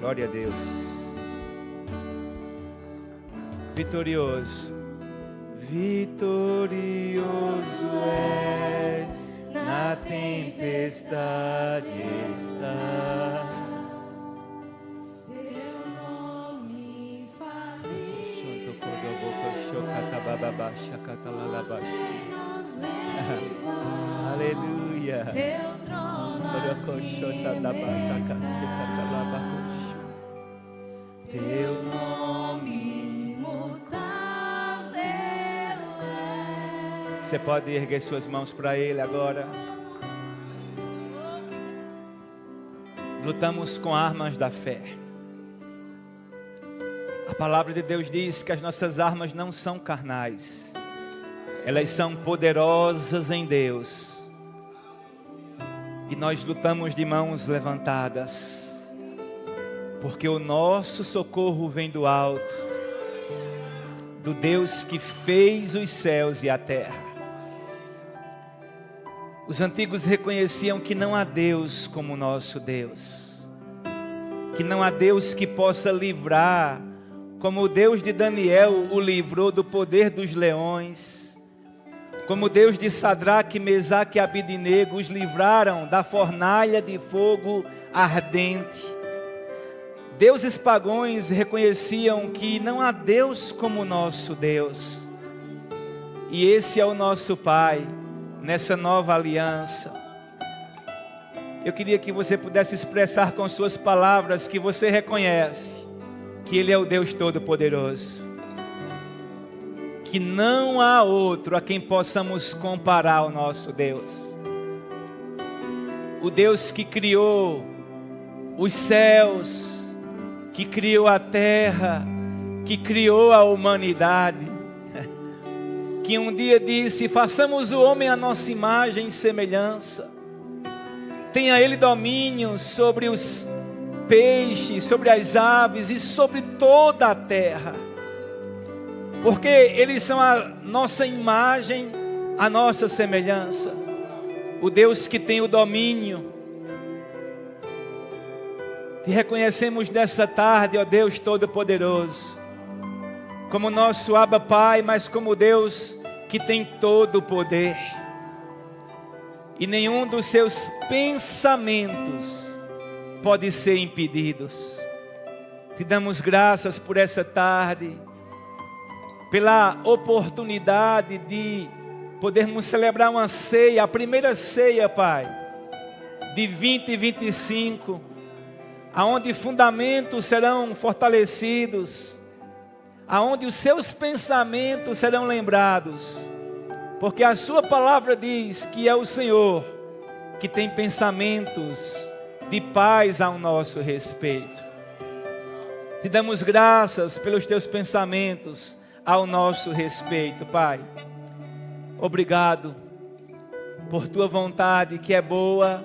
Glória a Deus. Vitorioso. Vitorioso és, na tempestade estás. Teu nome falido, aleluia. teu trono teu nome imutável é. Você pode erguer suas mãos para Ele agora. Lutamos com armas da fé. A palavra de Deus diz que as nossas armas não são carnais. Elas são poderosas em Deus. E nós lutamos de mãos levantadas. Porque o nosso socorro vem do alto, do Deus que fez os céus e a terra. Os antigos reconheciam que não há Deus como o nosso Deus, que não há Deus que possa livrar, como o Deus de Daniel o livrou do poder dos leões, como o Deus de Sadraque, Mesaque e Abidnego os livraram da fornalha de fogo ardente. Deuses pagãos reconheciam que não há Deus como o nosso Deus. E esse é o nosso Pai, nessa nova aliança. Eu queria que você pudesse expressar com suas palavras que você reconhece que Ele é o Deus Todo-Poderoso. Que não há outro a quem possamos comparar ao nosso Deus. O Deus que criou os céus, que criou a terra, que criou a humanidade, que um dia disse: façamos o homem à nossa imagem e semelhança, tenha ele domínio sobre os peixes, sobre as aves e sobre toda a terra, porque eles são a nossa imagem, a nossa semelhança. O Deus que tem o domínio. Te reconhecemos nessa tarde, ó Deus Todo-Poderoso, como nosso Abba Pai, mas como Deus que tem todo o poder. E nenhum dos seus pensamentos pode ser impedidos. Te damos graças por essa tarde, pela oportunidade de podermos celebrar uma ceia, a primeira ceia, Pai, de 2025, aonde fundamentos serão fortalecidos, aonde os seus pensamentos serão lembrados, porque a sua palavra diz que é o Senhor que tem pensamentos de paz ao nosso respeito. Te damos graças pelos teus pensamentos ao nosso respeito, Pai. Obrigado por tua vontade que é boa,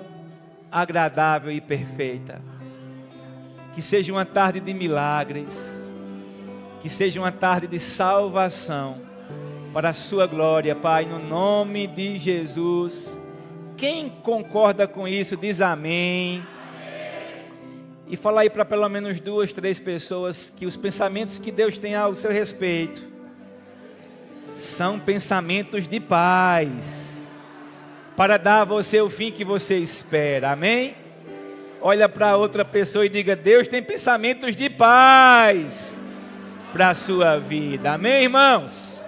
agradável e perfeita. Que seja uma tarde de milagres, que seja uma tarde de salvação, para a sua glória, Pai, no nome de Jesus. Quem concorda com isso, diz amém. E fala aí para pelo menos 2, 3 pessoas que os pensamentos que Deus tem ao seu respeito são pensamentos de paz, para dar a você o fim que você espera, amém? Olha para outra pessoa e diga: Deus tem pensamentos de paz para a sua vida, amém, irmãos?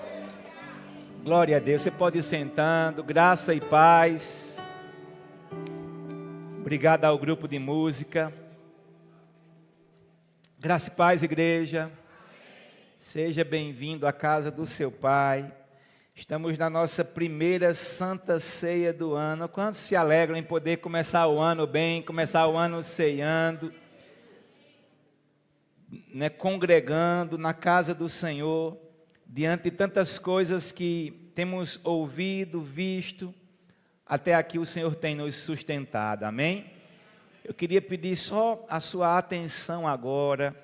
Glória a Deus. Você pode ir sentando, graça e paz. Obrigado ao grupo de música. Graça e paz, igreja. Seja bem-vindo à casa do seu Pai. Estamos na nossa primeira Santa Ceia do ano. Quantos se alegram em poder começar o ano bem, começar o ano ceando, né, congregando na casa do Senhor, diante de tantas coisas que temos ouvido, visto, até aqui o Senhor tem nos sustentado, amém? Eu queria pedir só a sua atenção agora,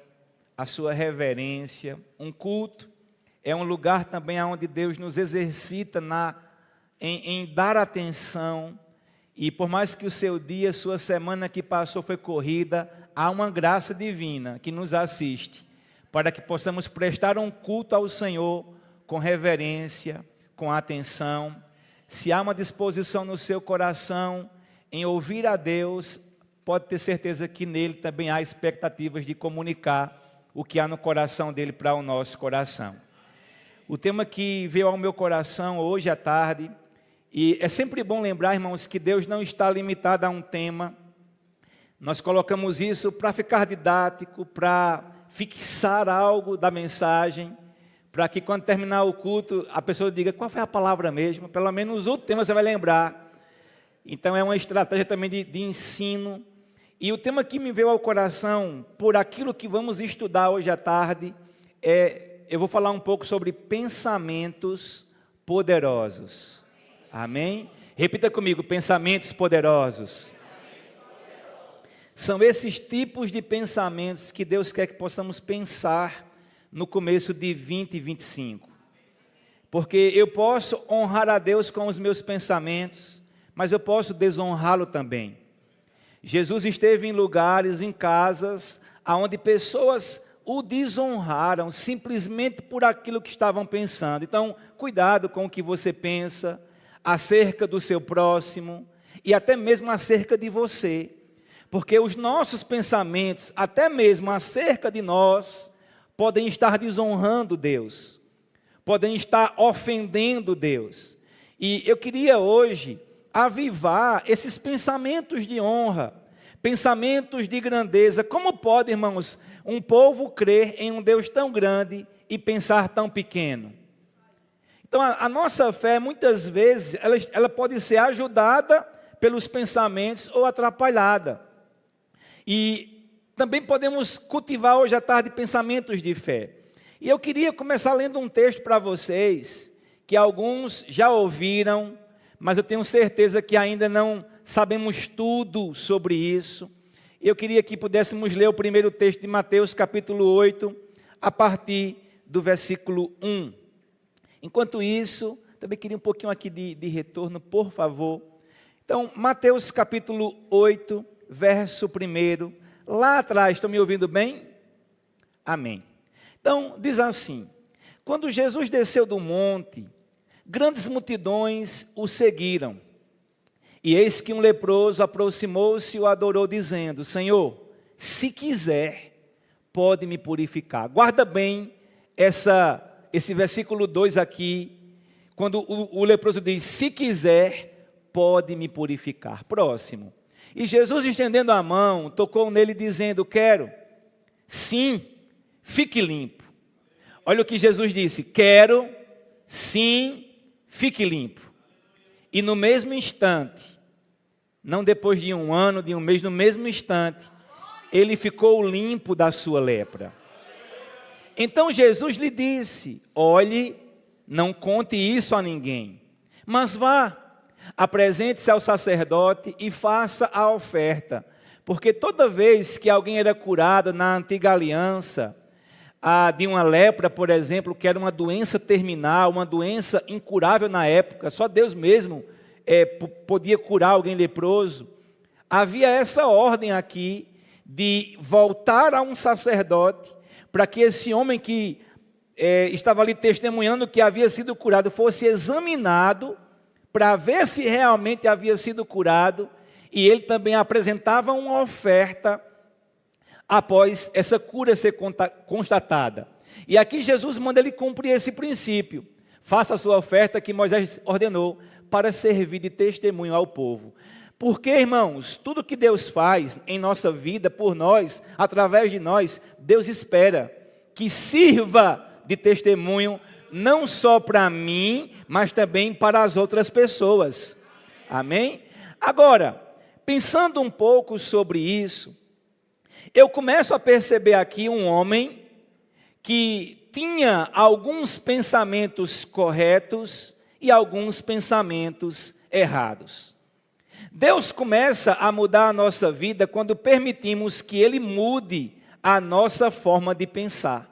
a sua reverência. Um culto é um lugar também onde Deus nos exercita em dar atenção. E por mais que o seu dia, sua semana que passou foi corrida, há uma graça divina que nos assiste, para que possamos prestar um culto ao Senhor com reverência, com atenção. Se há uma disposição no seu coração em ouvir a Deus, pode ter certeza que nele também há expectativas de comunicar o que há no coração dele para o nosso coração. O tema que veio ao meu coração hoje à tarde, e é sempre bom lembrar, irmãos, que Deus não está limitado a um tema. Nós colocamos isso para ficar didático, para fixar algo da mensagem, para que quando terminar o culto, a pessoa diga, qual foi a palavra mesmo? Pelo menos o tema você vai lembrar. Então é uma estratégia também de ensino. E o tema que me veio ao coração, por aquilo que vamos estudar hoje à tarde, eu vou falar um pouco sobre pensamentos poderosos. Amém? Repita comigo, pensamentos poderosos. São esses tipos de pensamentos que Deus quer que possamos pensar no começo de 2025. Porque eu posso honrar a Deus com os meus pensamentos, mas eu posso desonrá-lo também. Jesus esteve em lugares, em casas, onde pessoas o desonraram simplesmente por aquilo que estavam pensando. Então, cuidado com o que você pensa acerca do seu próximo e até mesmo acerca de você. Porque os nossos pensamentos, até mesmo acerca de nós, podem estar desonrando Deus, podem estar ofendendo Deus. E eu queria hoje avivar esses pensamentos de honra, pensamentos de grandeza. Como pode, irmãos, um povo crer em um Deus tão grande e pensar tão pequeno? Então, a nossa fé, muitas vezes, ela pode ser ajudada pelos pensamentos ou atrapalhada. E também podemos cultivar hoje à tarde pensamentos de fé. E eu queria começar lendo um texto para vocês, que alguns já ouviram, mas eu tenho certeza que ainda não sabemos tudo sobre isso. Eu queria que pudéssemos ler o primeiro texto de Mateus, capítulo 8, a partir do versículo 1. Enquanto isso, também queria um pouquinho aqui de retorno, por favor. Então, Mateus, capítulo 8, verso 1, lá atrás, estão me ouvindo bem? Amém. Então, diz assim, quando Jesus desceu do monte, grandes multidões o seguiram. E eis que um leproso aproximou-se e o adorou, dizendo, Senhor, se quiser, pode me purificar. Guarda bem esse versículo 2 aqui, quando o leproso diz, se quiser, pode me purificar. Próximo. E Jesus, estendendo a mão, tocou nele, dizendo, quero, sim, fique limpo. Olha o que Jesus disse, quero, sim, fique limpo. E no mesmo instante, não depois de um ano, de um mês, no mesmo instante, ele ficou limpo da sua lepra. Então Jesus lhe disse, olhe, não conte isso a ninguém, mas vá, apresente-se ao sacerdote e faça a oferta. Porque toda vez que alguém era curado na antiga aliança, de uma lepra, por exemplo, que era uma doença terminal, uma doença incurável na época, só Deus mesmo podia curar alguém leproso, havia essa ordem aqui de voltar a um sacerdote, para que esse homem que estava ali testemunhando que havia sido curado, fosse examinado, para ver se realmente havia sido curado, e ele também apresentava uma oferta, após essa cura ser constatada. E aqui Jesus manda ele cumprir esse princípio, faça a sua oferta que Moisés ordenou, para servir de testemunho ao povo. Porque, irmãos, tudo que Deus faz em nossa vida, por nós, através de nós, Deus espera que sirva de testemunho, não só para mim, mas também para as outras pessoas. Amém? Agora, pensando um pouco sobre isso, eu começo a perceber aqui um homem que tinha alguns pensamentos corretos e alguns pensamentos errados. Deus começa a mudar a nossa vida quando permitimos que Ele mude a nossa forma de pensar.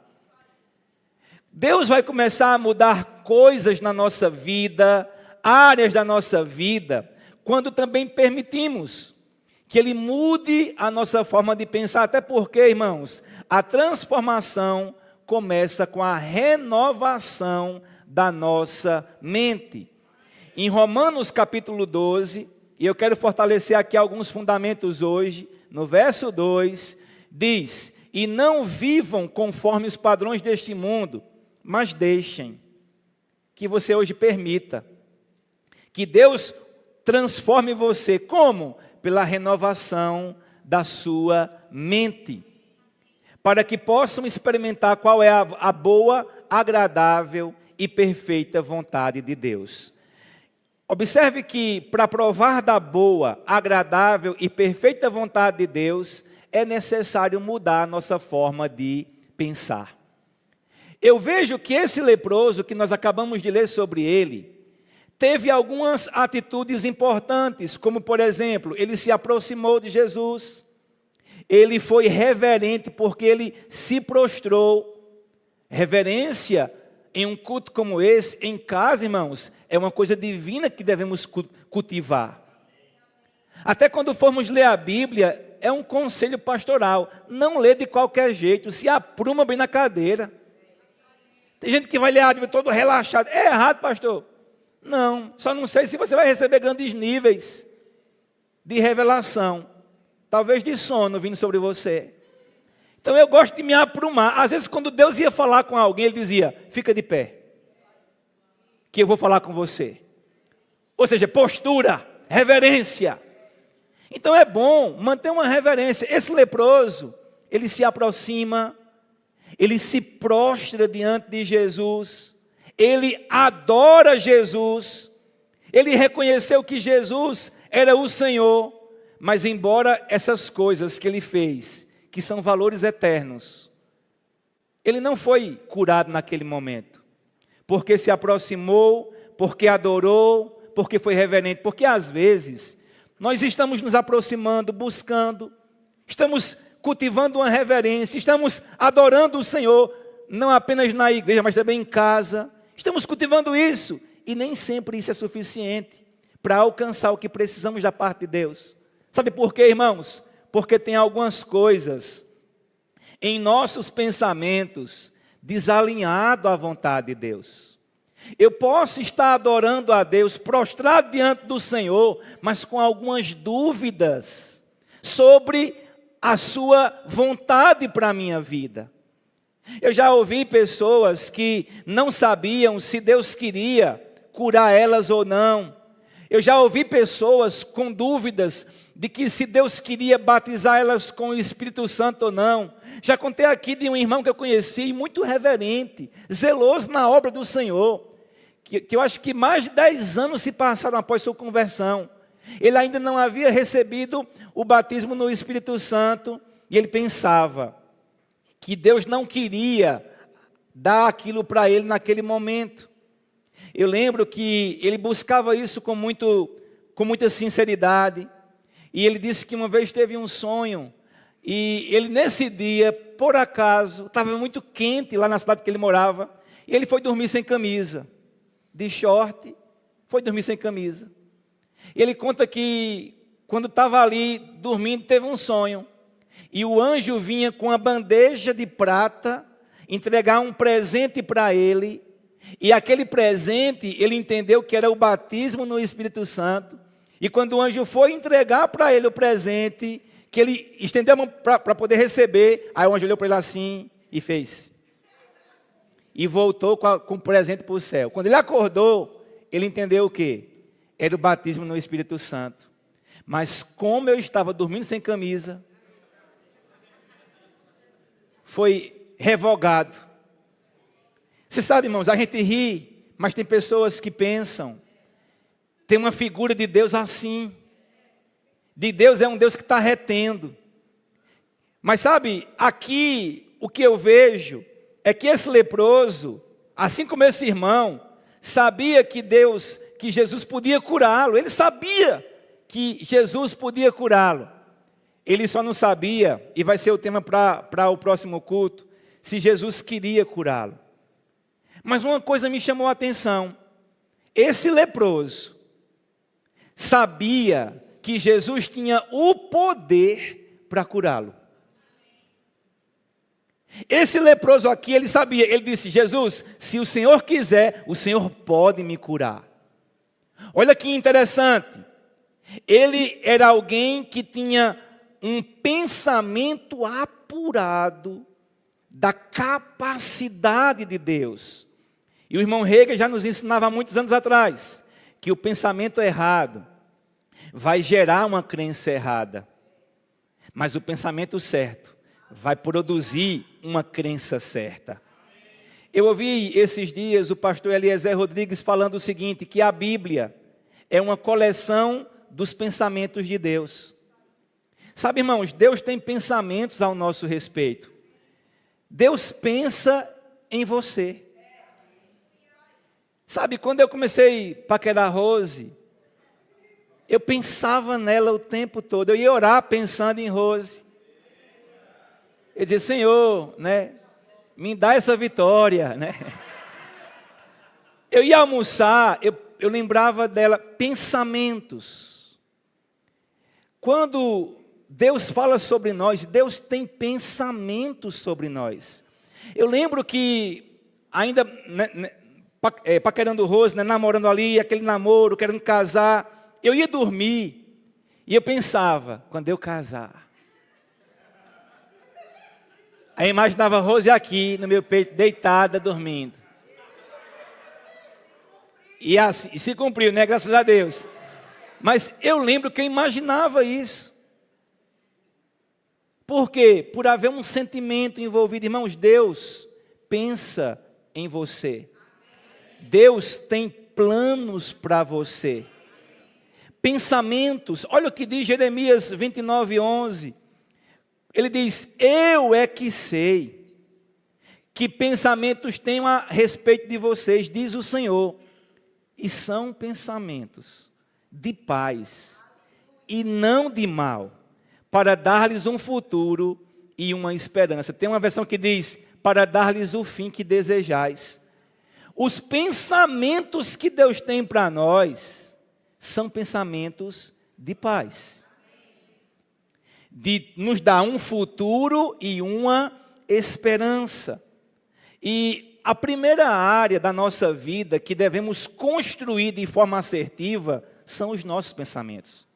Deus vai começar a mudar coisas na nossa vida, áreas da nossa vida, quando também permitimos que Ele mude a nossa forma de pensar, até porque, irmãos, a transformação começa com a renovação da nossa mente. Em Romanos capítulo 12, e eu quero fortalecer aqui alguns fundamentos hoje, no verso 2, diz: e não vivam conforme os padrões deste mundo, mas deixem que você hoje permita que Deus transforme você. Como? Pela renovação da sua mente, para que possam experimentar qual é a boa, agradável e perfeita vontade de Deus. Observe que para provar da boa, agradável e perfeita vontade de Deus, é necessário mudar a nossa forma de pensar. Eu vejo que esse leproso que nós acabamos de ler sobre ele, teve algumas atitudes importantes, como por exemplo, ele se aproximou de Jesus, ele foi reverente porque ele se prostrou. Reverência em um culto como esse, em casa, irmãos, é uma coisa divina que devemos cultivar. Até quando formos ler a Bíblia, é um conselho pastoral, não lê de qualquer jeito, se apruma bem na cadeira. Tem gente que vai ler a Bíblia todo relaxado, é errado, pastor? Não, só não sei se você vai receber grandes níveis de revelação, talvez de sono vindo sobre você. Então eu gosto de me aprumar. Às vezes quando Deus ia falar com alguém, Ele dizia: fica de pé, que eu vou falar com você. Ou seja, postura, reverência. Então é bom manter uma reverência. Esse leproso, ele se aproxima, ele se prostra diante de Jesus, ele adora Jesus, ele reconheceu que Jesus era o Senhor, mas embora essas coisas que ele fez, que são valores eternos, ele não foi curado naquele momento, porque se aproximou, porque adorou, porque foi reverente, porque às vezes nós estamos nos aproximando, buscando, estamos cultivando uma reverência, estamos adorando o Senhor, não apenas na igreja, mas também em casa. Estamos cultivando isso, e nem sempre isso é suficiente para alcançar o que precisamos da parte de Deus. Sabe por quê, irmãos? Porque tem algumas coisas em nossos pensamentos desalinhado à vontade de Deus. Eu posso estar adorando a Deus, prostrado diante do Senhor, mas com algumas dúvidas sobre a sua vontade para a minha vida. Eu já ouvi pessoas que não sabiam se Deus queria curar elas ou não. Eu já ouvi pessoas com dúvidas de que se Deus queria batizar elas com o Espírito Santo ou não. Já contei aqui de um irmão que eu conheci, muito reverente, zeloso na obra do Senhor, que eu acho que mais de 10 anos se passaram após sua conversão. Ele ainda não havia recebido o batismo no Espírito Santo, e ele pensava que Deus não queria dar aquilo para ele naquele momento. Eu lembro que ele buscava isso com muita sinceridade, e ele disse que uma vez teve um sonho, e ele nesse dia, por acaso, estava muito quente lá na cidade que ele morava, e ele foi dormir sem camisa, de short, foi dormir sem camisa. E ele conta que quando estava ali dormindo, teve um sonho, e o anjo vinha com uma bandeja de prata, entregar um presente para ele, e aquele presente, ele entendeu que era o batismo no Espírito Santo, e quando o anjo foi entregar para ele o presente, que ele estendeu a mão para poder receber, aí o anjo olhou para ele assim, e fez. E voltou com o presente para o céu. Quando ele acordou, ele entendeu o quê? Era o batismo no Espírito Santo. Mas como eu estava dormindo sem camisa, foi revogado. Você sabe, irmãos, a gente ri, mas tem pessoas que pensam, tem uma figura de Deus assim. De Deus é um Deus que está retendo. Mas sabe, aqui o que eu vejo é que esse leproso, assim como esse irmão, sabia que Jesus podia curá-lo. Ele sabia que Jesus podia curá-lo. Ele só não sabia, e vai ser o tema para o próximo culto, se Jesus queria curá-lo. Mas uma coisa me chamou a atenção. Esse leproso sabia que Jesus tinha o poder para curá-lo. Esse leproso aqui, ele sabia, ele disse: Jesus, se o Senhor quiser, o Senhor pode me curar. Olha que interessante, ele era alguém que tinha um pensamento apurado da capacidade de Deus. E o irmão Hegel já nos ensinava há muitos anos atrás, que o pensamento errado vai gerar uma crença errada, mas o pensamento certo vai produzir uma crença certa. Eu ouvi esses dias o pastor Eliezer Rodrigues falando o seguinte, que a Bíblia é uma coleção dos pensamentos de Deus. Sabe, irmãos, Deus tem pensamentos ao nosso respeito. Deus pensa em você. Sabe, quando eu comecei a paquerar a Rose, eu pensava nela o tempo todo. Eu ia orar pensando em Rose. Eu dizia: Senhor, né, me dá essa vitória, né? Eu ia almoçar, eu lembrava dela, pensamentos. Quando Deus fala sobre nós, Deus tem pensamentos sobre nós. Eu lembro que ainda paquerando Rose, né, namorando ali, aquele namoro, querendo casar, eu ia dormir e eu pensava: quando eu casar. Aí imaginava Rose aqui no meu peito, deitada, dormindo. E assim, e se cumpriu, né? Graças a Deus. Mas eu lembro que eu imaginava isso. Por quê? Por haver um sentimento envolvido. Irmãos, Deus pensa em você. Deus tem planos para você. Pensamentos. Olha o que diz Jeremias 29:11. Ele diz: eu é que sei que pensamentos tenho a respeito de vocês, diz o Senhor. E são pensamentos de paz e não de mal, para dar-lhes um futuro e uma esperança. Tem uma versão que diz: para dar-lhes o fim que desejais. Os pensamentos que Deus tem para nós são pensamentos de paz, de nos dar um futuro e uma esperança. E a primeira área da nossa vida que devemos construir de forma assertiva são os nossos pensamentos.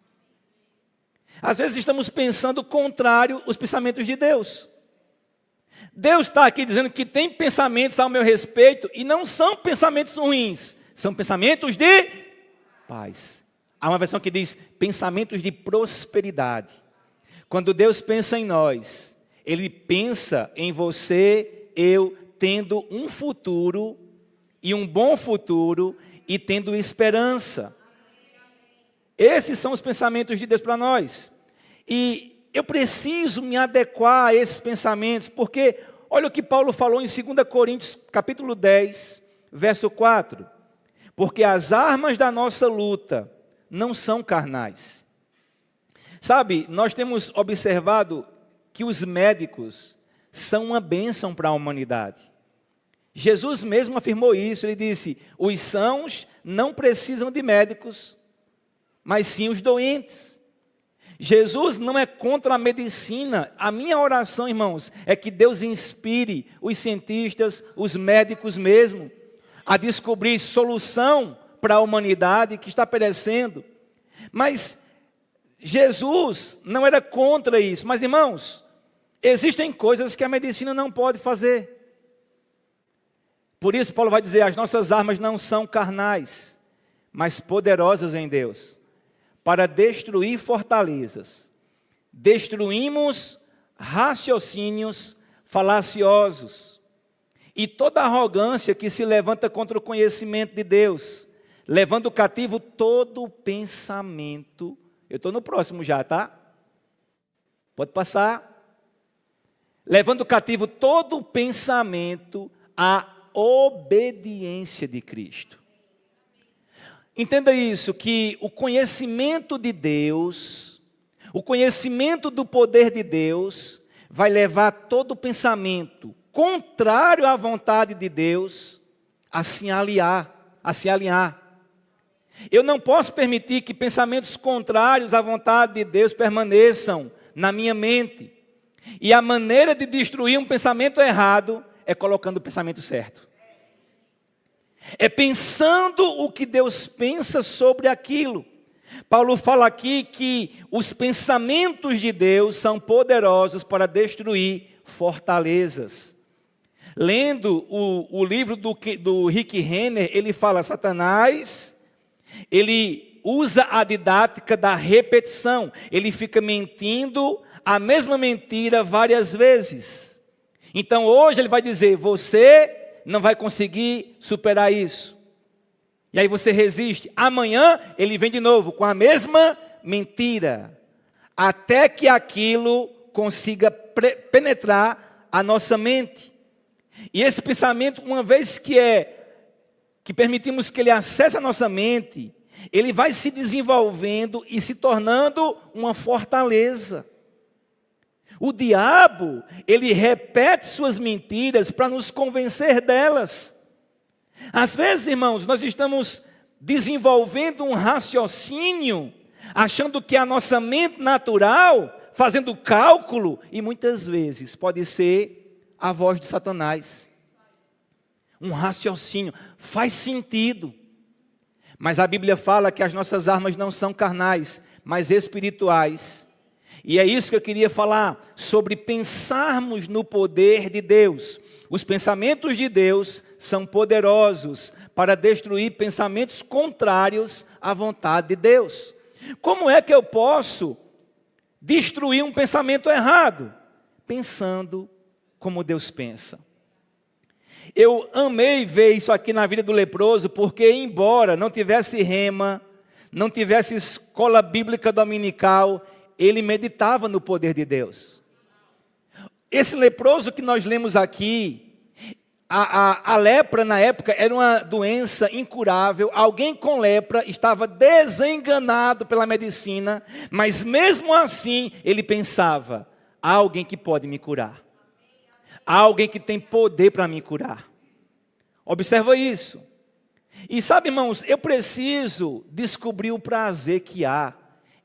Às vezes estamos pensando contrário aos pensamentos de Deus. Deus está aqui dizendo que tem pensamentos ao meu respeito e não são pensamentos ruins, são pensamentos de paz. Há uma versão que diz pensamentos de prosperidade. Quando Deus pensa em nós, Ele pensa em você, eu, tendo um futuro e um bom futuro e tendo esperança. Esses são os pensamentos de Deus para nós. E eu preciso me adequar a esses pensamentos, porque olha o que Paulo falou em 2 Coríntios, capítulo 10, verso 4. Porque as armas da nossa luta não são carnais. Sabe, nós temos observado que os médicos são uma bênção para a humanidade. Jesus mesmo afirmou isso, ele disse: os sãos não precisam de médicos, mas sim os doentes. Jesus não é contra a medicina. A minha oração, irmãos, é que Deus inspire os cientistas, os médicos mesmo, a descobrir solução para a humanidade que está perecendo. Mas Jesus não era contra isso. Mas, irmãos, existem coisas que a medicina não pode fazer. Por isso Paulo vai dizer: as nossas armas não são carnais, mas poderosas em Deus, para destruir fortalezas. Destruímos raciocínios falaciosos e toda arrogância que se levanta contra o conhecimento de Deus, levando cativo todo pensamento. Eu estou no próximo já, tá? Pode passar. Levando cativo todo pensamento à obediência de Cristo. Entenda isso, que o conhecimento de Deus, o conhecimento do poder de Deus, vai levar todo pensamento contrário à vontade de Deus a se alinhar. Eu não posso permitir que pensamentos contrários à vontade de Deus permaneçam na minha mente. E a maneira de destruir um pensamento errado é colocando o pensamento certo. É pensando o que Deus pensa sobre aquilo. Paulo fala aqui que os pensamentos de Deus são poderosos para destruir fortalezas. Lendo o livro do Rick Renner, ele fala: Satanás, ele usa a didática da repetição. Ele fica mentindo a mesma mentira várias vezes. Então hoje ele vai dizer: você não vai conseguir superar isso. E aí você resiste. Amanhã ele vem de novo com a mesma mentira, até que aquilo consiga penetrar a nossa mente. E esse pensamento, uma vez que permitimos que ele acesse a nossa mente, ele vai se desenvolvendo e se tornando uma fortaleza. O diabo, ele repete suas mentiras para nos convencer delas. Às vezes, irmãos, nós estamos desenvolvendo um raciocínio, achando que a nossa mente natural, fazendo cálculo, e muitas vezes pode ser a voz de Satanás. Um raciocínio, faz sentido. Mas a Bíblia fala que as nossas armas não são carnais, mas espirituais. E é isso que eu queria falar, sobre pensarmos no poder de Deus. Os pensamentos de Deus são poderosos para destruir pensamentos contrários à vontade de Deus. Como é que eu posso destruir um pensamento errado? Pensando como Deus pensa. Eu amei ver isso aqui na vida do leproso, porque embora não tivesse rema, não tivesse escola bíblica dominical, ele meditava no poder de Deus. Esse leproso que nós lemos aqui, a lepra na época era uma doença incurável. Alguém com lepra estava desenganado pela medicina, mas mesmo assim ele pensava: há alguém que pode me curar. Há alguém que tem poder para me curar. Observa isso. E sabe, irmãos, eu preciso descobrir o prazer que há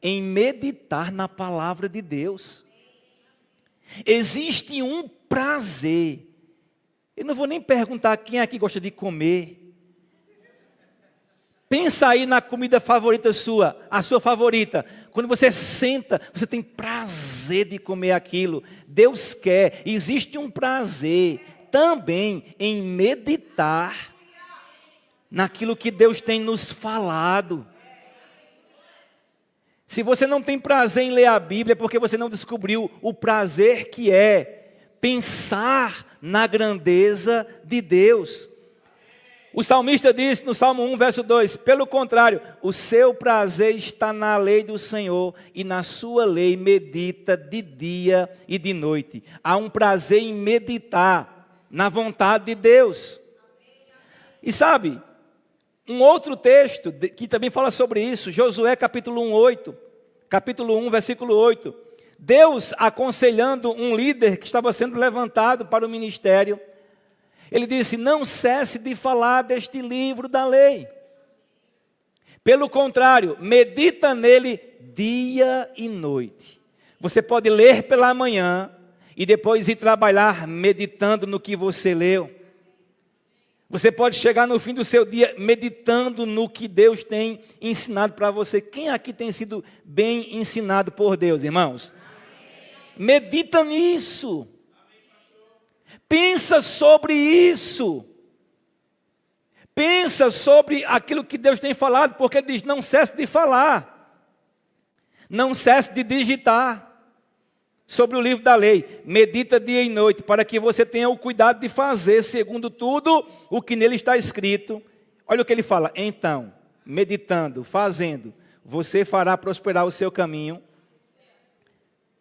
em meditar na palavra de Deus. Existe um prazer. Eu não vou nem perguntar quem aqui gosta de comer. Pensa aí na comida favorita sua, a sua favorita. Quando você senta, você tem prazer de comer aquilo. Deus quer. Existe um prazer também em meditar naquilo que Deus tem nos falado. Se você não tem prazer em ler a Bíblia, é porque você não descobriu o prazer que é pensar na grandeza de Deus. O salmista disse no Salmo 1, verso 2, pelo contrário, o seu prazer está na lei do Senhor e na sua lei medita de dia e de noite. Há um prazer em meditar na vontade de Deus. E sabe, um outro texto que também fala sobre isso, Josué capítulo 1, versículo 8. Deus aconselhando um líder que estava sendo levantado para o ministério, ele disse: não cesse de falar deste livro da lei. Pelo contrário, medita nele dia e noite. Você pode ler pela manhã e depois ir trabalhar meditando no que você leu. Você pode chegar no fim do seu dia meditando no que Deus tem ensinado para você. Quem aqui tem sido bem ensinado por Deus, irmãos? Medita nisso. Pensa sobre isso. Pensa sobre aquilo que Deus tem falado, porque Ele diz: não cesse de falar. Não cesse de digitar sobre o livro da lei. Medita dia e noite, para que você tenha o cuidado de fazer, segundo tudo o que nele está escrito. Olha o que ele fala: então, meditando, fazendo, você fará prosperar o seu caminho,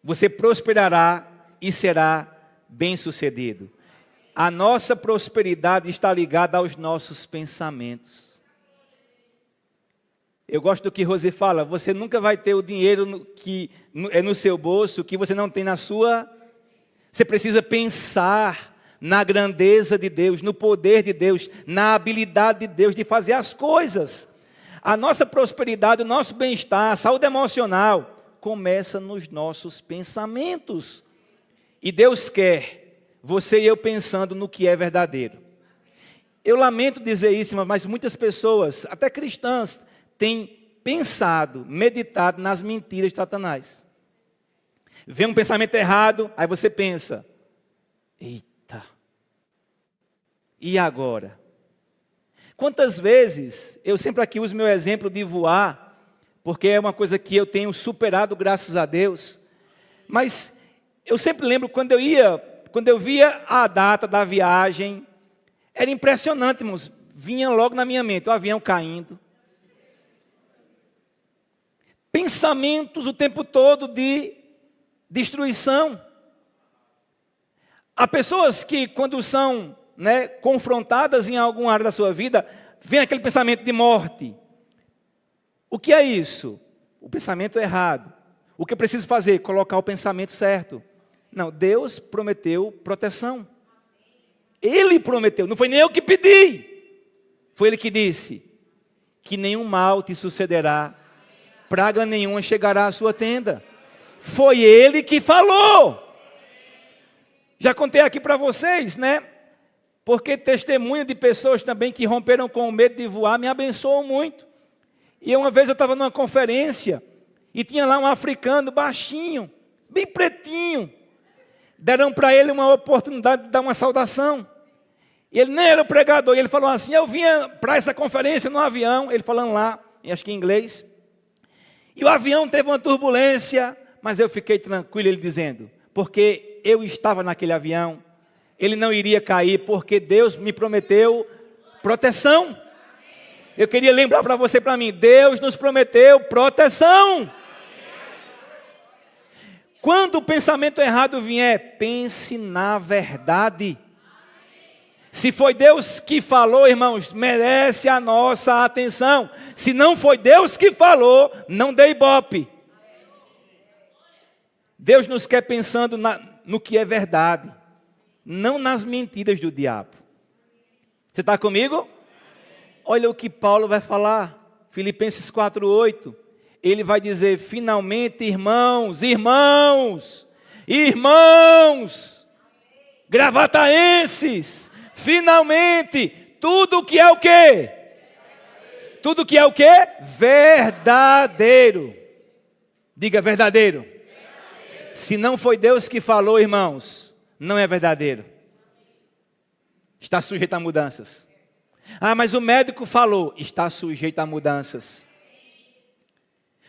você prosperará e será bem-sucedido. A nossa prosperidade está ligada aos nossos pensamentos. Eu gosto do que Rosê fala: você nunca vai ter o dinheiro que é no seu bolso, que você não tem na sua. Você precisa pensar na grandeza de Deus, no poder de Deus, na habilidade de Deus de fazer as coisas. A nossa prosperidade, o nosso bem-estar, a saúde emocional, começa nos nossos pensamentos. E Deus quer você e eu pensando no que é verdadeiro. Eu lamento dizer isso, mas muitas pessoas, até cristãs, têm pensado, meditado nas mentiras de Satanás. Vem um pensamento errado, aí você pensa, eita, e agora? Quantas vezes, eu sempre aqui uso meu exemplo de voar, porque é uma coisa que eu tenho superado, graças a Deus, mas eu sempre lembro quando eu via a data da viagem, era impressionante, irmãos, vinha logo na minha mente, o avião caindo, pensamentos o tempo todo de destruição. Há pessoas que quando são confrontadas em alguma área da sua vida, vem aquele pensamento de morte. O que é isso? O pensamento errado. O que eu preciso fazer? Colocar o pensamento certo. Não, Deus prometeu proteção. Ele prometeu, não foi nem eu que pedi. Foi Ele que disse, que nenhum mal te sucederá, praga nenhuma chegará à sua tenda. Foi Ele que falou. Já contei aqui para vocês, porque testemunho de pessoas também que romperam com o medo de voar me abençoam muito. E uma vez eu estava numa conferência e tinha lá um africano baixinho, bem pretinho. Deram para ele uma oportunidade de dar uma saudação. E ele nem era o pregador, e ele falou assim, eu vinha para essa conferência no avião, ele falando lá, acho que em inglês. E o avião teve uma turbulência, mas eu fiquei tranquilo, ele dizendo, porque eu estava naquele avião, ele não iria cair, porque Deus me prometeu proteção. Eu queria lembrar para você e para mim, Deus nos prometeu proteção. Quando o pensamento errado vier, pense na verdade. Se foi Deus que falou, irmãos, merece a nossa atenção. Se não foi Deus que falou, não dê ibope. Deus nos quer pensando no que é verdade, não nas mentiras do diabo. Você está comigo? Olha o que Paulo vai falar, Filipenses 4:8. Ele vai dizer, finalmente, irmãos, gravataenses, finalmente, tudo que é o quê? Tudo que é o quê? Verdadeiro. Diga verdadeiro. Se não foi Deus que falou, irmãos, não é verdadeiro. Está sujeito a mudanças. Ah, mas o médico falou, está sujeito a mudanças.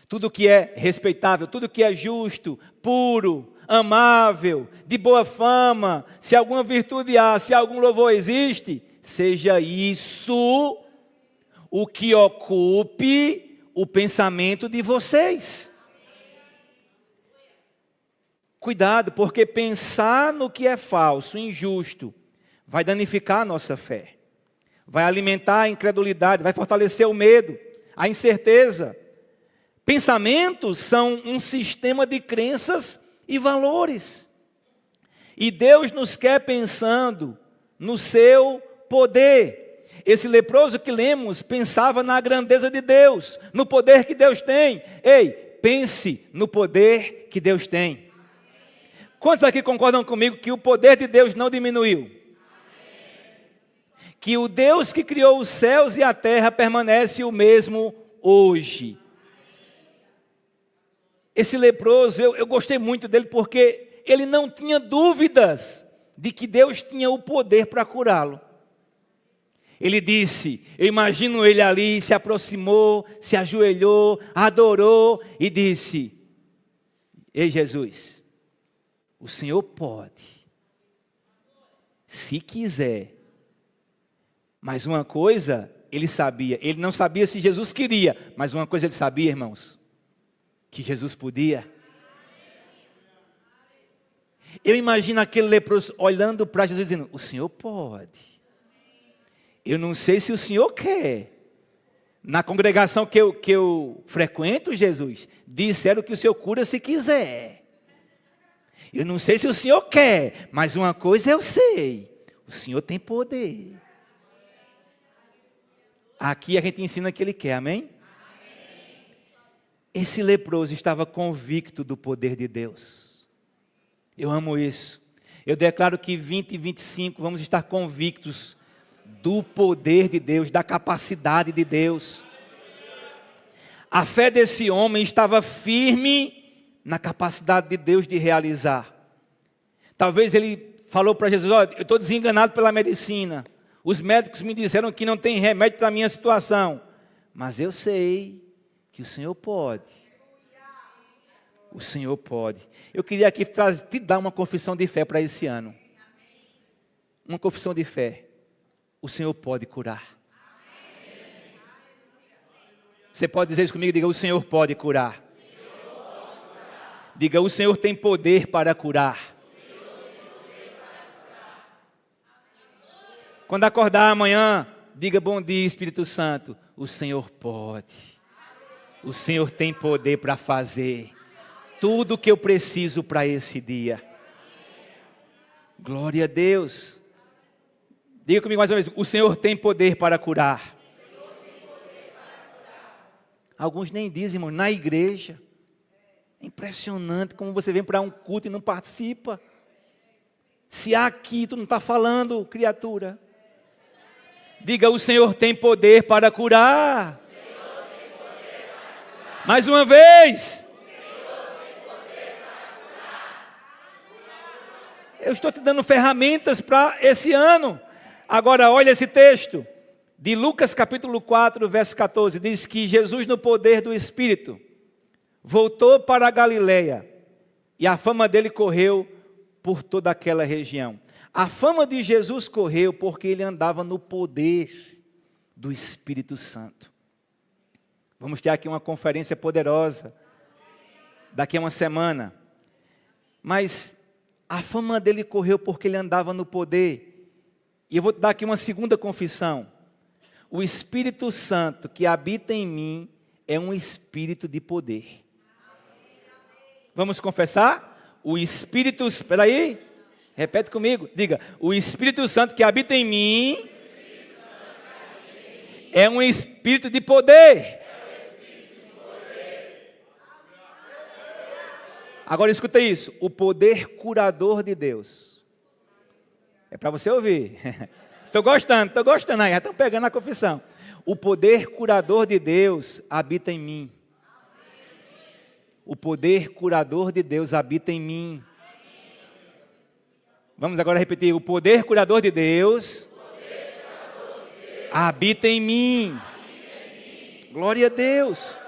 Tudo que é respeitável, tudo que é justo, puro, amável, de boa fama, se alguma virtude há, se algum louvor existe, seja isso o que ocupe o pensamento de vocês. Cuidado, porque pensar no que é falso, injusto, vai danificar a nossa fé. Vai alimentar a incredulidade, vai fortalecer o medo, a incerteza. Pensamentos são um sistema de crenças e valores. E Deus nos quer pensando no seu poder. Esse leproso que lemos pensava na grandeza de Deus, no poder que Deus tem. Ei, pense no poder que Deus tem. Quantos aqui concordam comigo que o poder de Deus não diminuiu? Que o Deus que criou os céus e a terra permanece o mesmo hoje. Esse leproso, eu gostei muito dele porque ele não tinha dúvidas de que Deus tinha o poder para curá-lo. Ele disse, eu imagino ele ali, se aproximou, se ajoelhou, adorou e disse, ei Jesus, o Senhor pode, se quiser. Mas uma coisa ele sabia, ele não sabia se Jesus queria, mas uma coisa ele sabia, irmãos, que Jesus podia. Eu imagino aquele leproso olhando para Jesus dizendo, o Senhor pode. Eu não sei se o Senhor quer. Na congregação que eu frequento, Jesus, disseram que o Senhor cura se quiser. Eu não sei se o Senhor quer, mas uma coisa eu sei, o Senhor tem poder. Aqui a gente ensina que Ele quer, amém? Esse leproso estava convicto do poder de Deus. Eu amo isso. Eu declaro que 20 e 25 vamos estar convictos do poder de Deus, da capacidade de Deus. A fé desse homem estava firme na capacidade de Deus de realizar. Talvez ele falou para Jesus: olha, eu estou desenganado pela medicina. Os médicos me disseram que não tem remédio para a minha situação. Mas eu sei que o Senhor pode. O Senhor pode. Eu queria aqui te dar uma confissão de fé para esse ano. Uma confissão de fé. O Senhor pode curar. Você pode dizer isso comigo? Diga: o Senhor pode curar. Diga: o Senhor tem poder para curar. Quando acordar amanhã, diga: bom dia, Espírito Santo. O Senhor pode. O Senhor tem poder para fazer tudo o que eu preciso para esse dia. Glória a Deus. Diga comigo mais uma vez: o Senhor tem poder para curar. Alguns nem dizem, irmão, na igreja. É impressionante como você vem para um culto e não participa. Se há aqui, tu não está falando, criatura. Diga: o Senhor tem poder para curar. Mais uma vez. Eu estou te dando ferramentas para esse ano. Agora olha esse texto. De Lucas capítulo 4, verso 14. Diz que Jesus, no poder do Espírito, voltou para a Galileia. E a fama dele correu por toda aquela região. A fama de Jesus correu porque ele andava no poder do Espírito Santo. Vamos ter aqui uma conferência poderosa daqui a uma semana. Mas a fama dele correu porque ele andava no poder. E eu vou te dar aqui uma segunda confissão. O Espírito Santo que habita em mim é um espírito de poder. Vamos confessar? O Espírito... Espera aí. Repete comigo. Diga: o Espírito Santo que habita em mim é um espírito de poder. Agora escuta isso. O poder curador de Deus. É para você ouvir. Estou gostando aí. Já estão pegando a confissão. O poder curador de Deus habita em mim. O poder curador de Deus habita em mim. Vamos agora repetir. O poder curador de Deus habita em mim. Glória a Deus.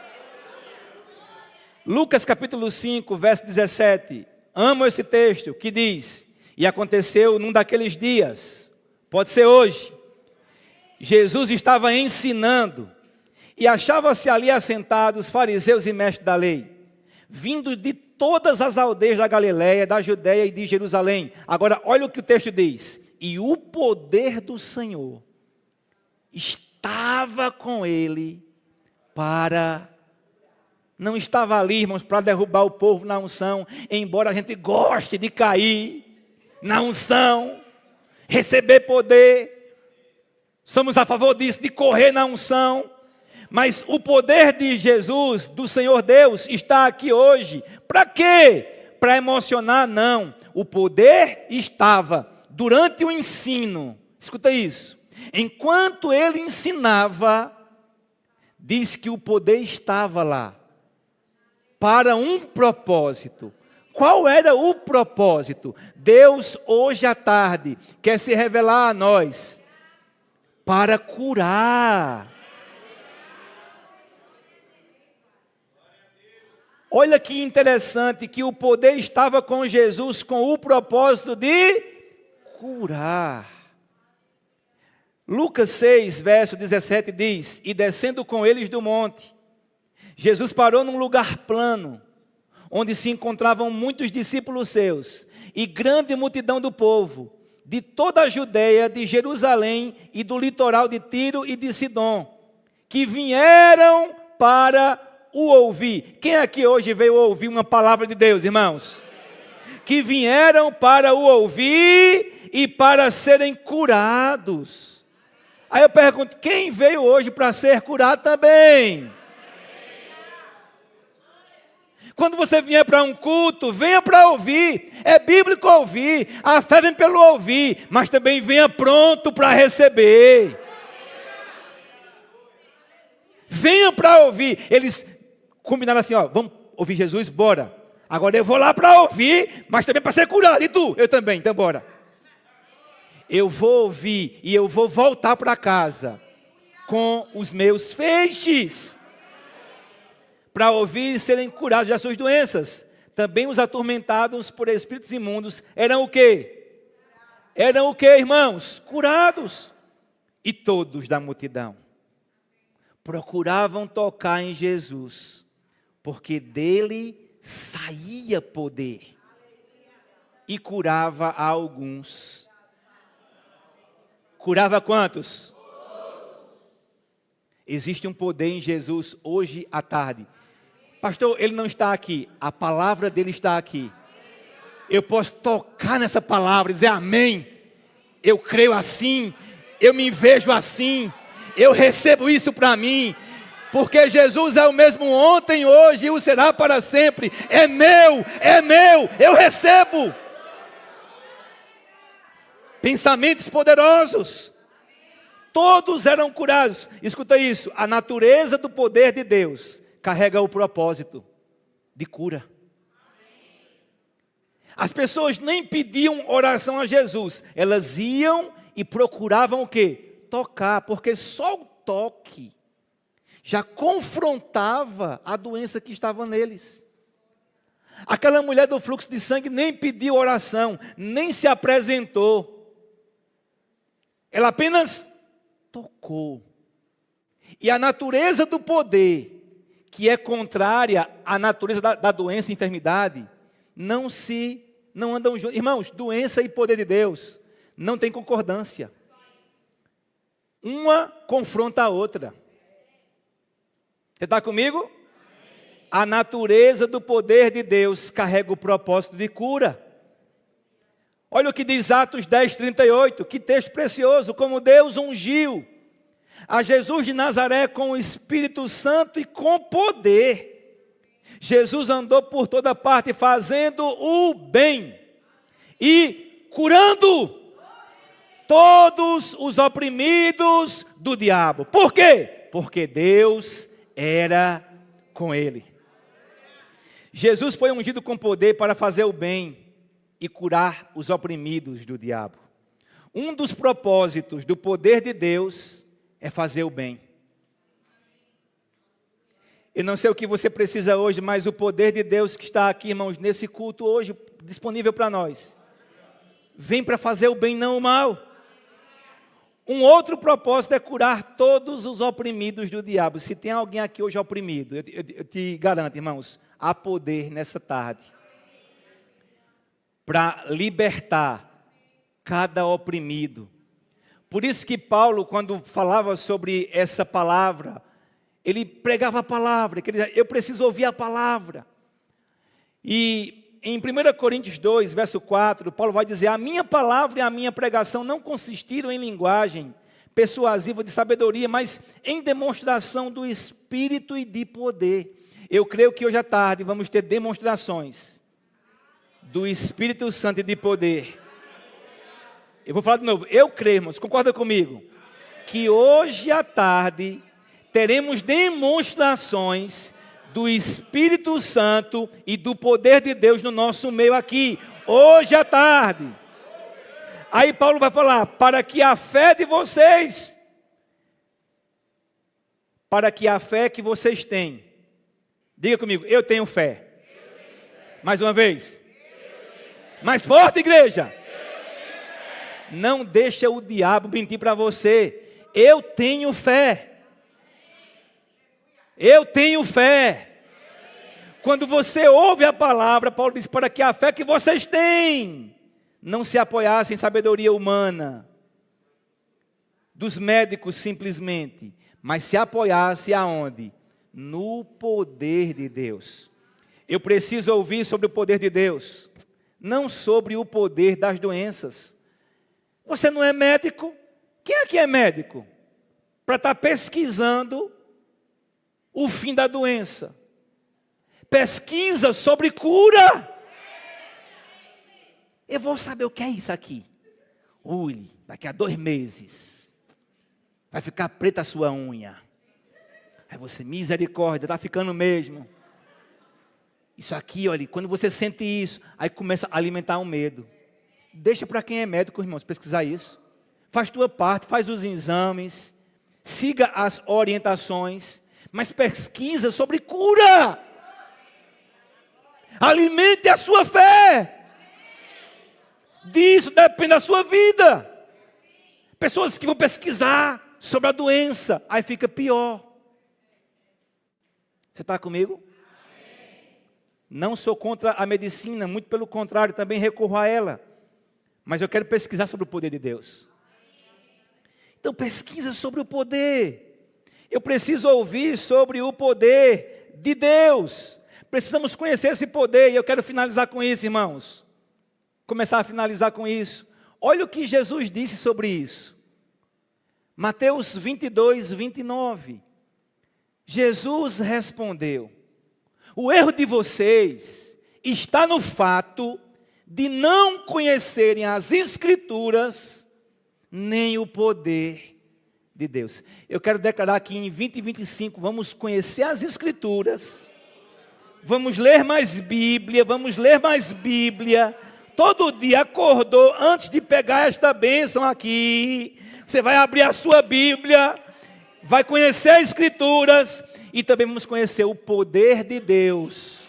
Lucas capítulo 5, verso 17. Amo esse texto que diz: e aconteceu num daqueles dias, pode ser hoje, Jesus estava ensinando e achava-se ali assentados fariseus e mestres da lei, vindo de todas as aldeias da Galileia, da Judeia e de Jerusalém. Agora olha o que o texto diz: e o poder do Senhor estava com ele para... Não estava ali, irmãos, para derrubar o povo na unção, embora a gente goste de cair na unção, receber poder. Somos a favor disso, de correr na unção. Mas o poder de Jesus, do Senhor Deus, está aqui hoje. Para quê? Para emocionar? Não. O poder estava durante o ensino. Escuta isso. Enquanto ele ensinava, diz que o poder estava lá. Para um propósito. Qual era o propósito? Deus, hoje à tarde, quer se revelar a nós para curar. Olha que interessante que o poder estava com Jesus com o propósito de curar. Lucas 6, verso 17 diz: e descendo com eles do monte, Jesus parou num lugar plano, onde se encontravam muitos discípulos seus, e grande multidão do povo, de toda a Judeia, de Jerusalém e do litoral de Tiro e de Sidom, que vieram para o ouvir. Quem aqui hoje veio ouvir uma palavra de Deus, irmãos? Que vieram para o ouvir e para serem curados. Aí eu pergunto: quem veio hoje para ser curado também? Quando você vier para um culto, venha para ouvir. É bíblico ouvir. A fé vem pelo ouvir, mas também venha pronto para receber. Venha para ouvir. Eles combinaram assim, ó, vamos ouvir Jesus? Bora. Agora eu vou lá para ouvir, mas também para ser curado. E tu? Eu também, então bora. Eu vou ouvir e eu vou voltar para casa com os meus feixes, para ouvir e serem curados das suas doenças. Também os atormentados por espíritos imundos eram o quê? Eram o quê, irmãos? Curados. E todos da multidão procuravam tocar em Jesus, porque dele saía poder e curava a alguns. Curava quantos? Existe um poder em Jesus hoje à tarde. Pastor, ele não está aqui, a palavra dele está aqui. Eu posso tocar nessa palavra e dizer amém. Eu creio assim, eu me vejo assim, eu recebo isso para mim. Porque Jesus é o mesmo ontem, hoje e o será para sempre. É meu, eu recebo. Pensamentos poderosos. Todos eram curados. Escuta isso, a natureza do poder de Deus carrega o propósito de cura. As pessoas nem pediam oração a Jesus, elas iam e procuravam o quê? Tocar, porque só o toque já confrontava a doença que estava neles. Aquela mulher do fluxo de sangue nem pediu oração, nem se apresentou. Ela apenas tocou. E a natureza do poder, que é contrária à natureza da doença e enfermidade, não andam juntos. Irmãos, doença e poder de Deus não tem concordância. Uma confronta a outra. Você está comigo? A natureza do poder de Deus carrega o propósito de cura. Olha o que diz Atos 10:38, que texto precioso, como Deus ungiu a Jesus de Nazaré com o Espírito Santo e com poder. Jesus andou por toda parte fazendo o bem e curando todos os oprimidos do diabo. Por quê? Porque Deus era com ele. Jesus foi ungido com poder para fazer o bem e curar os oprimidos do diabo. Um dos propósitos do poder de Deus é fazer o bem. Eu não sei o que você precisa hoje, mas o poder de Deus que está aqui, irmãos, nesse culto hoje, disponível para nós, vem para fazer o bem, não o mal. Um outro propósito é curar todos os oprimidos do diabo. Se tem alguém aqui hoje oprimido, eu te garanto, irmãos, há poder nessa tarde para libertar cada oprimido. Por isso que Paulo, quando falava sobre essa palavra, ele pregava a palavra, que ele dizia, eu preciso ouvir a palavra. E em 1 Coríntios 2, verso 4, Paulo vai dizer, a minha palavra e a minha pregação não consistiram em linguagem persuasiva de sabedoria, mas em demonstração do Espírito e de poder. Eu creio que hoje à tarde vamos ter demonstrações do Espírito Santo e de poder. Eu vou falar de novo, eu creio, irmãos, concorda comigo? Que hoje à tarde teremos demonstrações do Espírito Santo e do poder de Deus no nosso meio aqui, hoje à tarde. Aí Paulo vai falar, para que a fé que vocês têm, diga comigo, eu tenho fé. Mais uma vez. Mais forte, igreja. Não deixa o diabo mentir para você. Eu tenho fé. Eu tenho fé. Quando você ouve a palavra, Paulo diz, para que a fé que vocês têm não se apoiasse em sabedoria humana, dos médicos simplesmente, mas se apoiasse aonde? No poder de Deus. Eu preciso ouvir sobre o poder de Deus, não sobre o poder das doenças. Você não é médico? Quem aqui é médico? Para estar pesquisando o fim da doença, Pesquisa sobre cura. Eu vou saber o que é isso aqui. Ui, daqui a 2 meses vai ficar preta a sua unha. Aí você, misericórdia, está ficando mesmo. Isso aqui, olha, quando você sente isso, aí começa a alimentar um medo. Deixa para quem é médico, irmãos, pesquisar isso. Faz tua parte, faz os exames, siga as orientações, mas pesquisa sobre cura. Alimente a sua fé. Disso depende da sua vida. Pessoas que vão pesquisar sobre a doença, aí fica pior. Você está comigo? Não sou contra a medicina, muito pelo contrário, também recorro a ela. Mas eu quero pesquisar sobre o poder de Deus. Então pesquisa sobre o poder. Eu preciso ouvir sobre o poder de Deus. Precisamos conhecer esse poder e eu quero finalizar com isso, irmãos. Começar a finalizar com isso. Olha o que Jesus disse sobre isso. Mateus 22, 29. Jesus respondeu: o erro de vocês está no fato de não conhecerem as Escrituras, nem o poder de Deus. Eu quero declarar que em 2025 vamos conhecer as Escrituras, vamos ler mais Bíblia, todo dia acordou, antes de pegar esta bênção aqui, você vai abrir a sua Bíblia, vai conhecer as Escrituras, e também vamos conhecer o poder de Deus.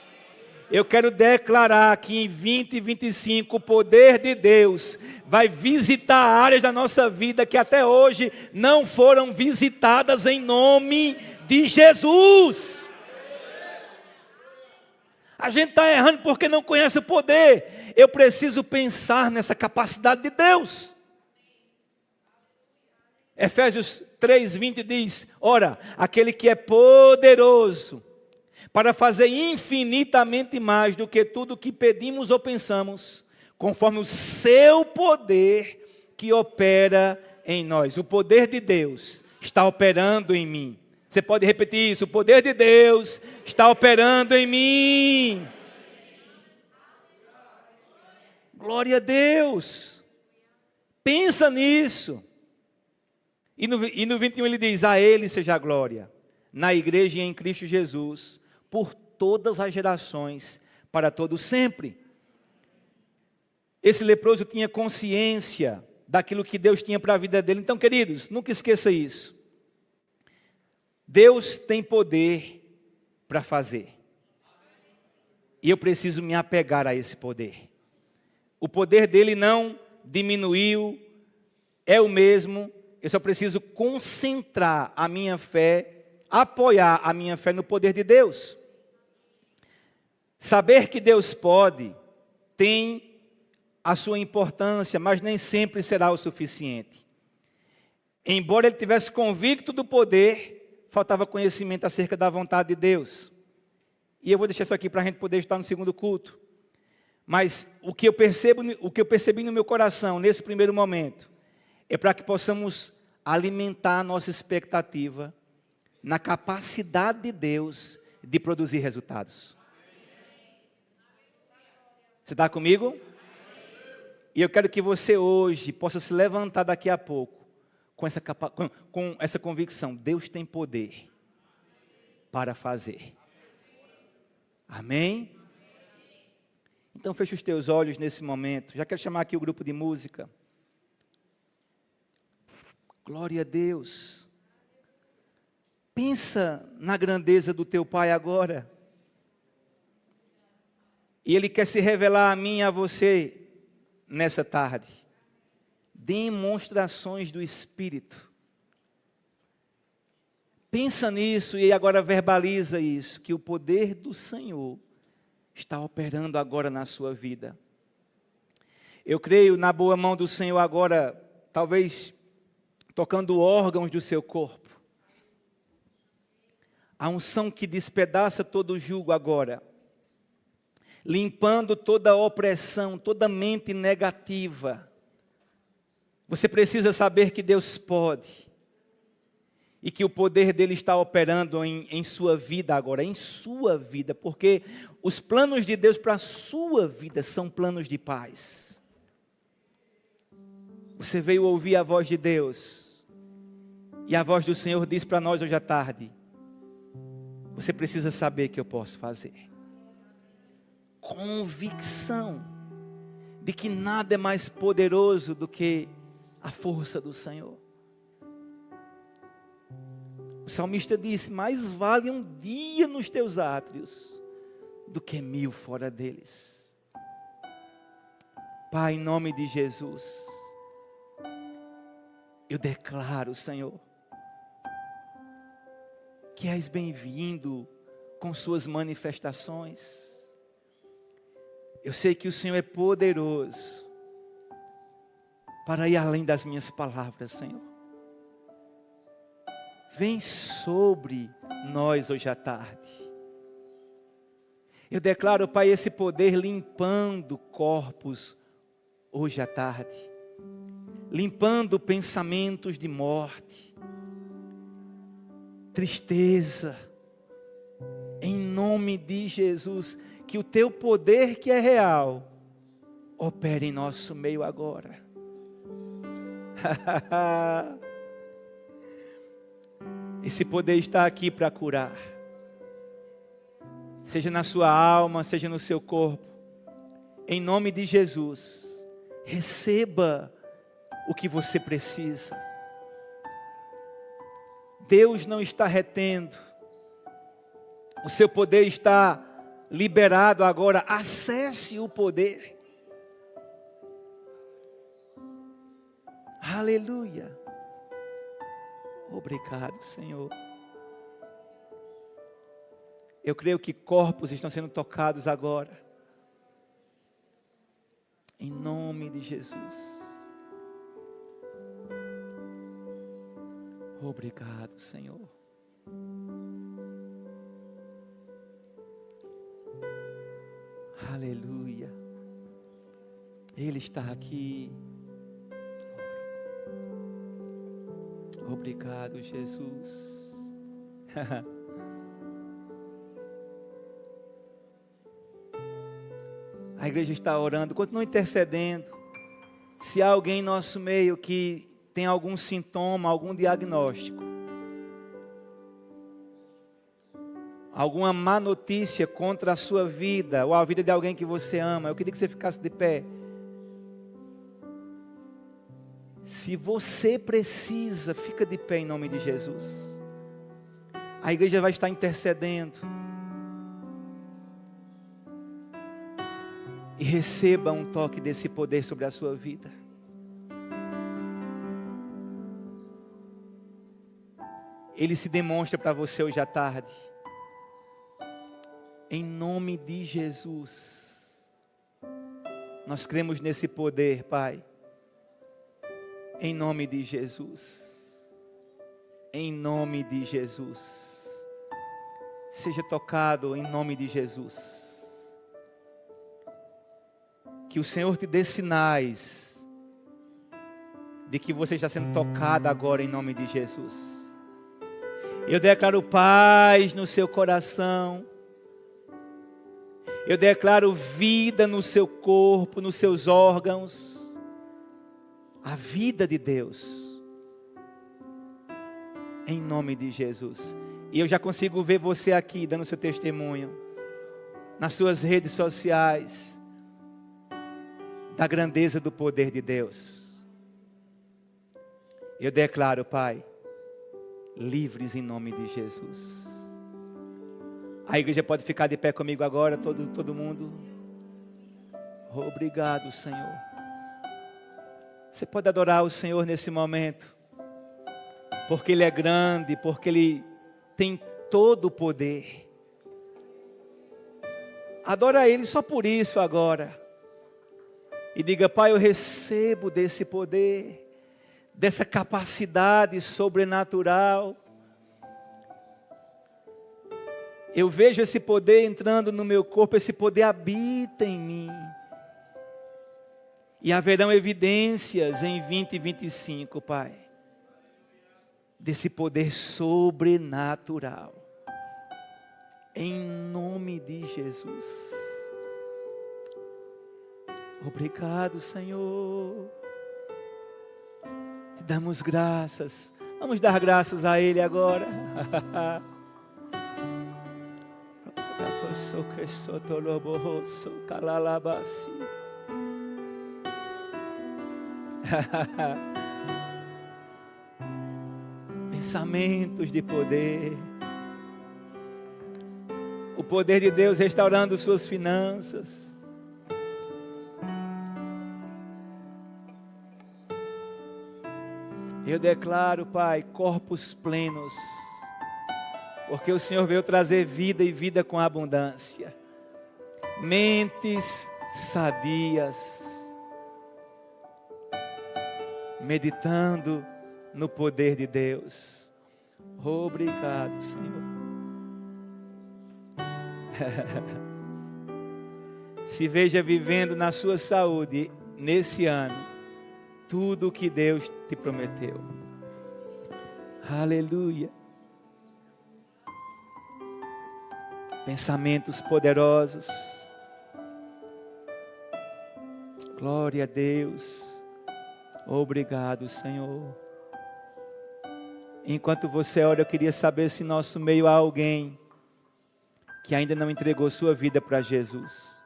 Eu quero declarar que em 2025 o poder de Deus vai visitar áreas da nossa vida que até hoje não foram visitadas em nome de Jesus. A gente está errando porque não conhece o poder. Eu preciso pensar nessa capacidade de Deus. Efésios 3:20 diz: ora, aquele que é poderoso para fazer infinitamente mais do que tudo o que pedimos ou pensamos, conforme o seu poder que opera em nós. O poder de Deus está operando em mim. Você pode repetir isso: o poder de Deus está operando em mim. Glória a Deus. Pensa nisso. E no 21 ele diz: a Ele seja a glória, na igreja e em Cristo Jesus, por todas as gerações, para todo sempre. Esse leproso tinha consciência daquilo que Deus tinha para a vida dele. Então, queridos, nunca esqueça isso. Deus tem poder para fazer. E eu preciso me apegar a esse poder. O poder dele não diminuiu, é o mesmo. Eu só preciso concentrar a minha fé, apoiar a minha fé no poder de Deus. Saber que Deus pode tem a sua importância, mas nem sempre será o suficiente. Embora ele tivesse convicto do poder, faltava conhecimento acerca da vontade de Deus. E eu vou deixar isso aqui para a gente poder estar no segundo culto. Mas o que eu percebi no meu coração nesse primeiro momento é para que possamos alimentar a nossa expectativa na capacidade de Deus de produzir resultados. Você está comigo? E eu quero que você hoje possa se levantar daqui a pouco com essa convicção: Deus tem poder para fazer. Amém? Então feche os teus olhos nesse momento. Já quero chamar aqui o grupo de música. Glória a Deus. Pensa na grandeza do teu Pai agora. E Ele quer se revelar a mim e a você nessa tarde. Demonstrações do Espírito. Pensa nisso e agora verbaliza isso, que o poder do Senhor está operando agora na sua vida. Eu creio na boa mão do Senhor agora, talvez tocando órgãos do seu corpo. A unção que despedaça todo o jugo agora, limpando toda a opressão, toda mente negativa. Você precisa saber que Deus pode. e que o poder dele está operando em sua vida agora, em sua vida, porque os planos de Deus para a sua vida são planos de paz. Você veio ouvir a voz de Deus, e a voz do Senhor diz para nós hoje à tarde: você precisa saber que eu posso fazer. Convicção de que nada é mais poderoso do que a força do Senhor. O salmista disse: mais vale um dia nos teus átrios do que 1000 fora deles. Pai, em nome de Jesus, eu declaro, Senhor, que és bem-vindo com suas manifestações. Eu sei que o Senhor é poderoso para ir além das minhas palavras, Senhor. Vem sobre nós hoje à tarde. Eu declaro, Pai, esse poder limpando corpos hoje à tarde. Limpando pensamentos de morte, tristeza. Em nome de Jesus, que o teu poder que é real, opere em nosso meio agora. Esse poder está aqui para curar. Seja na sua alma, seja no seu corpo. Em nome de Jesus, receba o que você precisa. Deus não está retendo. O seu poder está liberado agora. Acesse o poder. Aleluia. Obrigado, Senhor. Eu creio que corpos estão sendo tocados agora. Em nome de Jesus. Obrigado, Senhor. Aleluia. Ele está aqui. Obrigado, Jesus. A igreja está orando, continua intercedendo. Se há alguém em nosso meio que tem algum sintoma, algum diagnóstico, alguma má notícia contra a sua vida, ou a vida de alguém que você ama, eu queria que você ficasse de pé. Se você precisa, fica de pé em nome de Jesus. A igreja vai estar intercedendo. E receba um toque desse poder sobre a sua vida. Ele se demonstra para você hoje à tarde. Em nome de Jesus. Nós cremos nesse poder, Pai. Em nome de Jesus. Em nome de Jesus. Seja tocado em nome de Jesus. Que o Senhor te dê sinais de que você está sendo tocado agora em nome de Jesus. Eu declaro paz no seu coração. Eu declaro vida no seu corpo, nos seus órgãos. A vida de Deus. Em nome de Jesus. E eu já consigo ver você aqui dando seu testemunho. Nas suas redes sociais. Da grandeza do poder de Deus. Eu declaro, Pai, livres em nome de Jesus. A igreja pode ficar de pé comigo agora, todo mundo. Obrigado, Senhor. Você pode adorar o Senhor nesse momento, porque Ele é grande, porque Ele tem todo o poder. Adora Ele só por isso agora. E diga: Pai, eu recebo desse poder, dessa capacidade sobrenatural. Eu vejo esse poder entrando no meu corpo, esse poder habita em mim. E haverão evidências em 2025, Pai. desse poder sobrenatural. Em nome de Jesus. Obrigado, Senhor. Te damos graças. Vamos dar graças a Ele agora. Pensamentos de poder. O poder de Deus restaurando suas finanças. Eu declaro, Pai, corpos plenos, porque o Senhor veio trazer vida e vida com abundância. Mentes sadias, meditando no poder de Deus. Obrigado, Senhor. Se veja vivendo na sua saúde nesse ano tudo o que Deus te prometeu. Aleluia. Pensamentos poderosos. Glória a Deus. Obrigado, Senhor. Enquanto você ora, eu queria saber se em nosso meio há alguém que ainda não entregou sua vida para Jesus.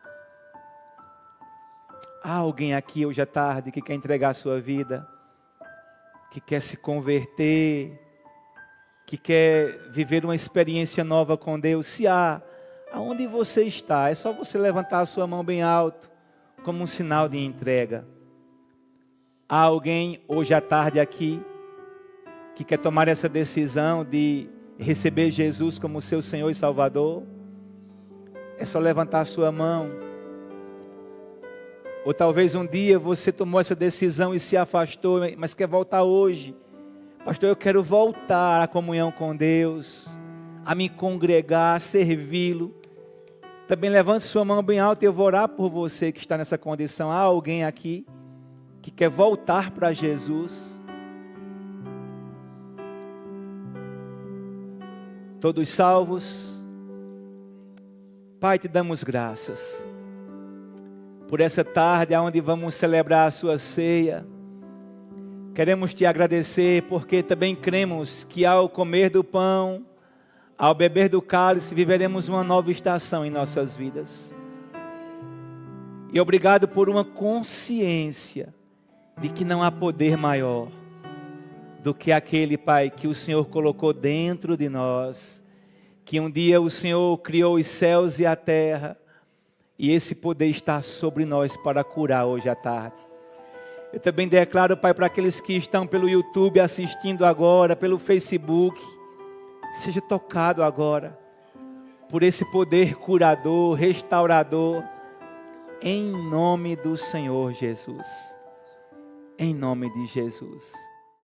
Há alguém aqui hoje à tarde que quer entregar a sua vida, que quer se converter, que quer viver uma experiência nova com Deus? Se há, aonde você está? É só você levantar a sua mão bem alto, como um sinal de entrega. Há alguém hoje à tarde aqui, que quer tomar essa decisão de receber Jesus como seu Senhor e Salvador? É só levantar a sua mão. Ou talvez um dia você tomou essa decisão e se afastou, mas quer voltar hoje. Pastor, eu quero voltar à comunhão com Deus, a me congregar, a servi-lo. Também levante sua mão bem alta e eu vou orar por você que está nessa condição. Há alguém aqui que quer voltar para Jesus? Todos salvos? Pai, te damos graças por essa tarde onde vamos celebrar a sua ceia. Queremos te agradecer porque também cremos que ao comer do pão, ao beber do cálice, viveremos uma nova estação em nossas vidas. E obrigado por uma consciência de que não há poder maior do que aquele, Pai, que o Senhor colocou dentro de nós, que um dia o Senhor criou os céus e a terra, e esse poder está sobre nós para curar hoje à tarde. Eu também declaro, Pai, para aqueles que estão pelo YouTube assistindo agora, pelo Facebook, seja tocado agora por esse poder curador, restaurador, em nome do Senhor Jesus. Em nome de Jesus.